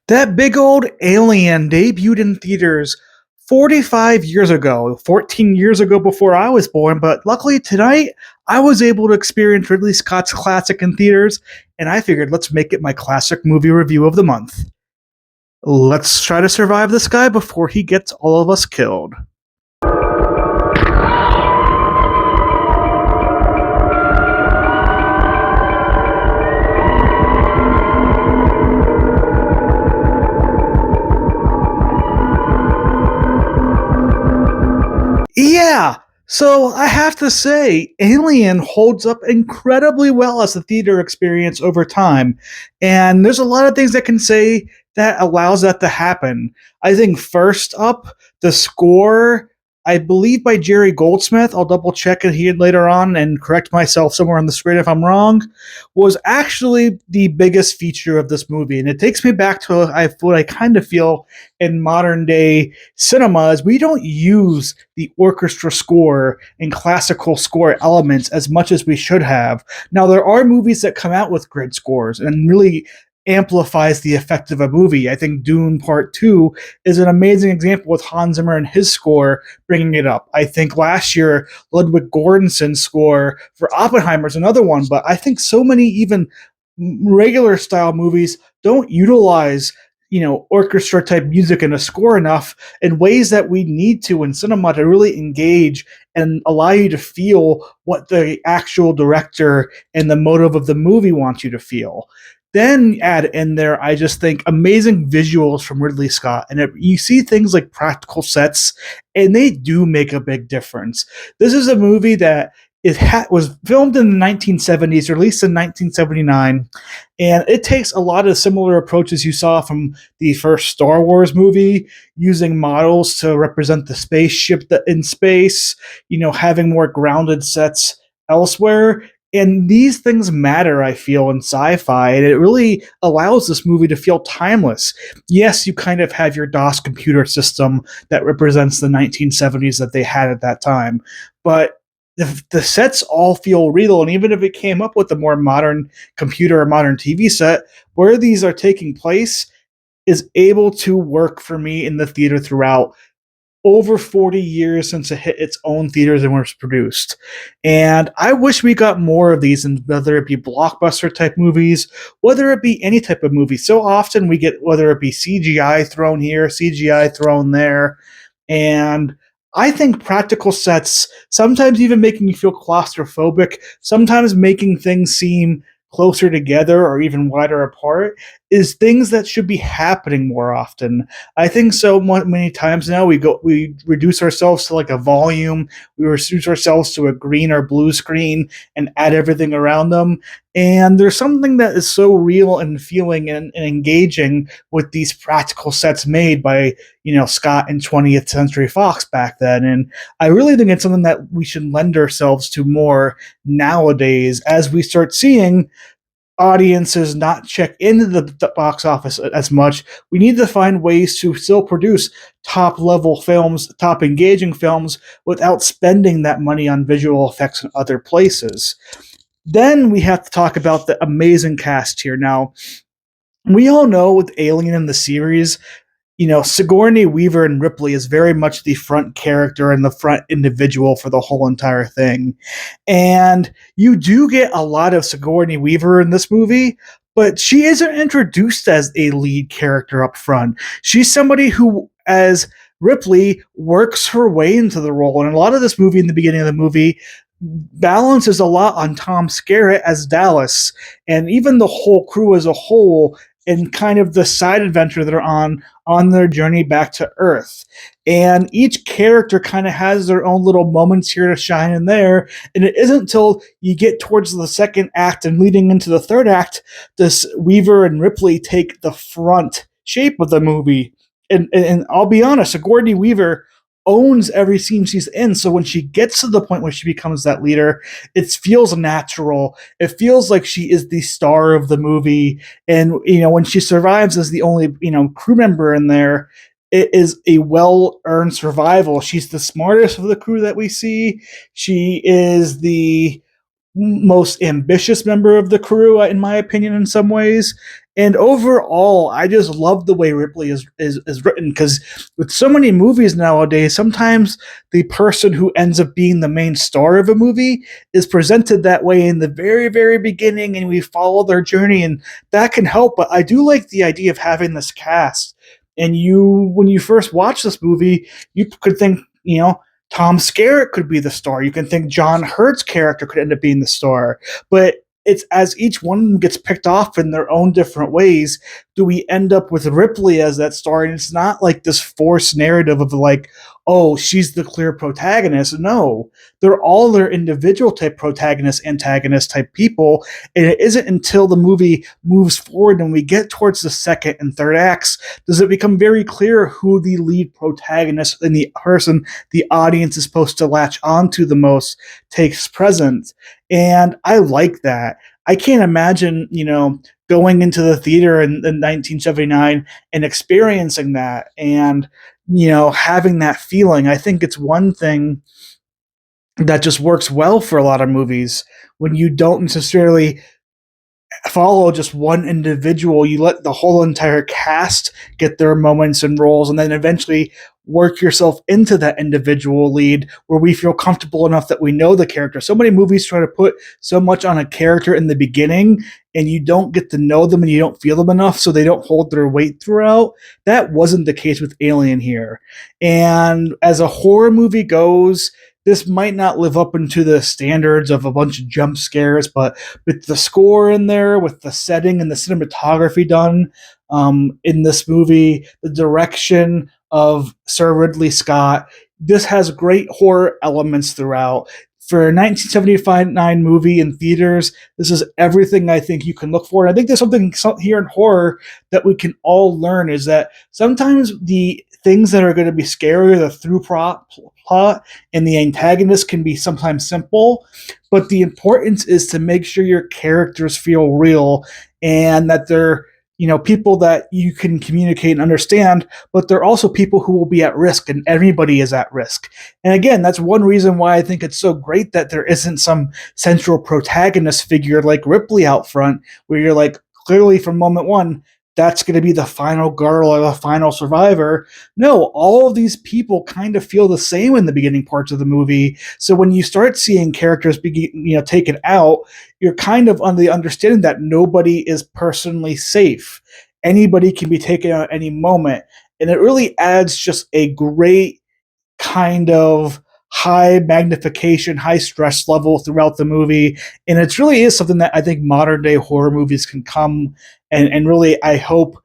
That big old alien debuted in theaters 45 years ago, 14 years ago before I was born, but luckily tonight I was able to experience Ridley Scott's classic in theaters, and I figured let's make it my classic movie review of the month. Let's try to survive this guy before he gets all of us killed. Yeah. So I have to say, Alien holds up incredibly well as a theater experience over time. And there's a lot of things that can say that allows that to happen. I think first up, the score, I believe by Jerry Goldsmith, I'll double check it here later on and correct myself somewhere on the screen if I'm wrong, was actually the biggest feature of this movie. And it takes me back to what I kind of feel in modern day cinema is we don't use the orchestra score and classical score elements as much as we should have. Now, there are movies that come out with great scores and really amplifies the effect of a movie. I think Dune Part 2 is an amazing example with Hans Zimmer and his score bringing it up. I think last year, Ludwig Göransson's score for Oppenheimer is another one, but I think so many even regular style movies don't utilize orchestra type music in a score enough in ways that we need to in cinema to really engage and allow you to feel what the actual director and the motive of the movie wants you to feel. Then add in there, I just think amazing visuals from Ridley Scott, and you see things like practical sets, and they do make a big difference. This is a movie that was filmed in the 1970s, released in 1979, and it takes a lot of similar approaches you saw from the first Star Wars movie, using models to represent the spaceship in space, having more grounded sets elsewhere. And these things matter, I feel, in sci-fi, and it really allows this movie to feel timeless. Yes, you kind of have your DOS computer system that represents the 1970s that they had at that time, but the sets all feel real, and even if it came up with a more modern computer or modern TV set, where these are taking place is able to work for me in the theater throughout over 40 years since it hit its own theaters and was produced. And I wish we got more of these, and whether it be blockbuster type movies, whether it be any type of movie. So often we get whether it be CGI thrown here, CGI thrown there, and I think practical sets, sometimes even making you feel claustrophobic, sometimes making things seem closer together or even wider apart, is things that should be happening more often. I think so many times now we reduce ourselves to like a volume, we reduce ourselves to a green or blue screen and add everything around them. And there's something that is so real and feeling and engaging with these practical sets made by Scott and 20th Century Fox back then. And I really think it's something that we should lend ourselves to more nowadays as we start seeing audiences not check into the box office as much. We need to find ways to still produce top level films, top engaging films without spending that money on visual effects in other places. Then we have to talk about the amazing cast here. Now, we all know with Alien in the series, Sigourney Weaver and Ripley is very much the front character and the front individual for the whole entire thing. And you do get a lot of Sigourney Weaver in this movie, but she isn't introduced as a lead character up front. She's somebody who, as Ripley, works her way into the role. And a lot of this movie, in the beginning of the movie, balances a lot on Tom Skerritt as Dallas, and even the whole crew as a whole, and kind of the side adventure that are on their journey back to Earth. And each character kind of has their own little moments here to shine in there. And it isn't until you get towards the second act and leading into the third act, does Weaver and Ripley take the front shape of the movie. And I'll be honest, Sigourney Weaver owns every scene she's in. So when she gets to the point where she becomes that leader, it feels natural. It feels like she is the star of the movie. And, when she survives as the only, crew member in there, it is a well-earned survival. She's the smartest of the crew that we see. She is the most ambitious member of the crew, in my opinion, in some ways. And overall, I just love the way Ripley is written, because with so many movies nowadays, sometimes the person who ends up being the main star of a movie is presented that way in the very, very beginning, and we follow their journey, and that can help. But I do like the idea of having this cast. And when you first watch this movie, you could think, Tom Skerritt could be the star. You can think John Hurt's character could end up being the star. But it's as each one gets picked off in their own different ways, do we end up with Ripley as that star? And it's not like this forced narrative of like, oh, she's the clear protagonist. No, they're all their individual type protagonist, antagonist type people. And it isn't until the movie moves forward and we get towards the second and third acts does it become very clear who the lead protagonist and the person the audience is supposed to latch onto the most takes present. And I like that. I can't imagine, going into the theater in 1979 and experiencing that and, having that feeling. I think it's one thing that just works well for a lot of movies when you don't necessarily follow just one individual. You let the whole entire cast get their moments and roles, and then eventually work yourself into that individual lead where we feel comfortable enough that we know the character. So many movies try to put so much on a character in the beginning, and you don't get to know them and you don't feel them enough, so they don't hold their weight throughout. That wasn't the case with Alien here. And as a horror movie goes, this might not live up into the standards of a bunch of jump scares, but with the score in there, with the setting and the cinematography done in this movie, the direction of Sir Ridley Scott, this has great horror elements throughout. For a 1979 movie in theaters, this is everything I think you can look for. And I think there's something here in horror that we can all learn, is that sometimes the things that are going to be scarier, the through plot and the antagonist, can be sometimes simple, but the importance is to make sure your characters feel real and that they're people that you can communicate and understand, but they're also people who will be at risk, and everybody is at risk. And again, that's one reason why I think it's so great that there isn't some central protagonist figure like Ripley out front, where you're like, clearly from moment one, that's going to be the final girl or the final survivor. No, all of these people kind of feel the same in the beginning parts of the movie. So when you start seeing characters be taken out, you're kind of under the understanding that nobody is personally safe. Anybody can be taken out at any moment. And it really adds just a great kind of high magnification, high stress level throughout the movie. And it really is something that I think modern day horror movies can come and really, I hope,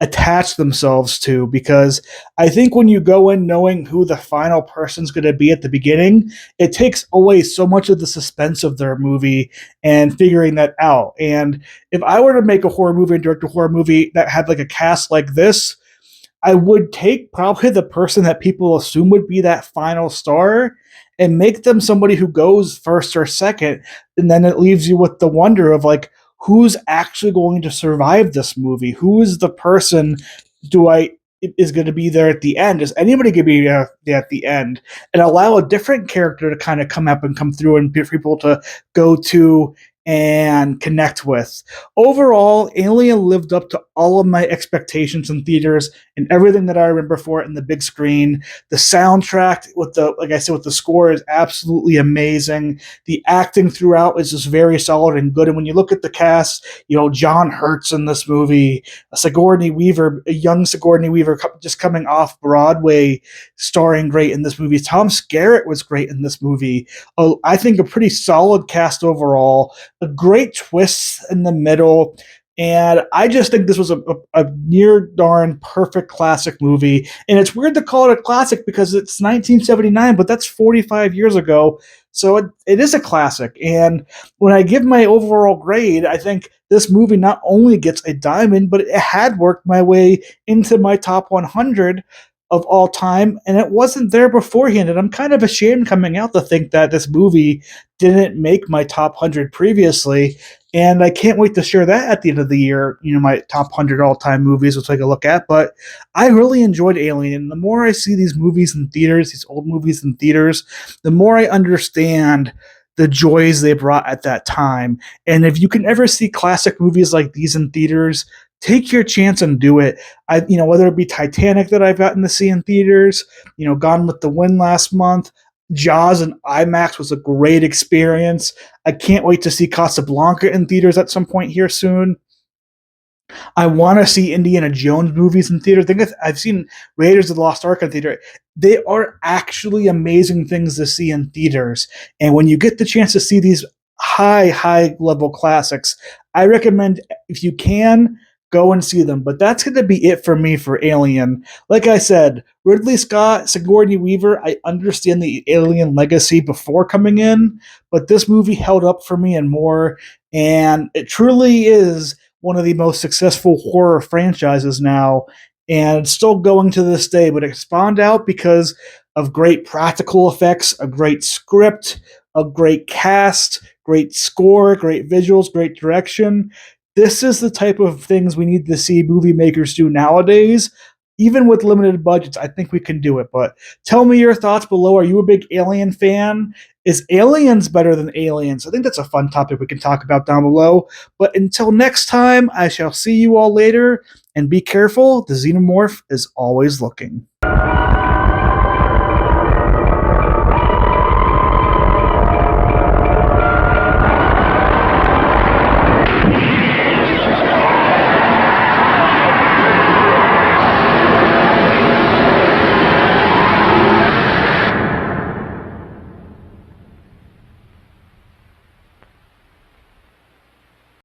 attach themselves to, because I think when you go in knowing who the final person's going to be at the beginning, it takes away so much of the suspense of their movie and figuring that out. And if I were to make a horror movie and direct a horror movie that had like a cast like this, I would take probably the person that people assume would be that final star and make them somebody who goes first or second. And then it leaves you with the wonder of like, who's actually going to survive this movie? Who is the person do I is going to be there at the end? Is anybody going to be there at the end? And allow a different character to kind of come up and come through and people to go to and connect with. Overall, Alien lived up to all of my expectations in theaters and everything that I remember for it in the big screen. The soundtrack with like I said, with the score is absolutely amazing. The acting throughout is just very solid and good. And when you look at the cast, John Hurt's in this movie, Sigourney Weaver, a young Sigourney Weaver just coming off Broadway, starring great in this movie. Tom Skerritt was great in this movie. I think a pretty solid cast overall. A great twist in the middle. And I just think this was a near darn perfect classic movie. And it's weird to call it a classic because it's 1979, but that's 45 years ago. So it is a classic. And when I give my overall grade, I think this movie not only gets a diamond, but it had worked my way into my top 100 of all time, and it wasn't there beforehand. And I'm kind of ashamed coming out to think that this movie didn't make my top 100 previously. And I can't wait to share that at the end of the year, my top 100 all time movies we'll take a look at. But I really enjoyed Alien. And the more I see these movies in theaters, these old movies in theaters, the more I understand the joys they brought at that time. And if you can ever see classic movies like these in theaters, take your chance and do it. Whether it be Titanic that I've gotten to see in theaters, Gone with the Wind last month, Jaws and IMAX was a great experience. I can't wait to see Casablanca in theaters at some point here soon. I want to see Indiana Jones movies in theater. I think I've seen Raiders of the Lost Ark in theater. They are actually amazing things to see in theaters. And when you get the chance to see these high level classics, I recommend, if you can, go and see them. But that's going to be it for me for Alien. Like I said, Ridley Scott, Sigourney Weaver, I understand the Alien legacy before coming in, but this movie held up for me and more. And it truly is one of the most successful horror franchises now, and it's still going to this day. But it spawned out because of great practical effects, a great script, a great cast, great score, great visuals, great direction. This is the type of things we need to see movie makers do nowadays. Even with limited budgets, I think we can do it. But tell me your thoughts below. Are you a big Alien fan? Is Aliens better than Aliens? I think that's a fun topic we can talk about down below. But until next time, I shall see you all later, and be careful, the xenomorph is always looking.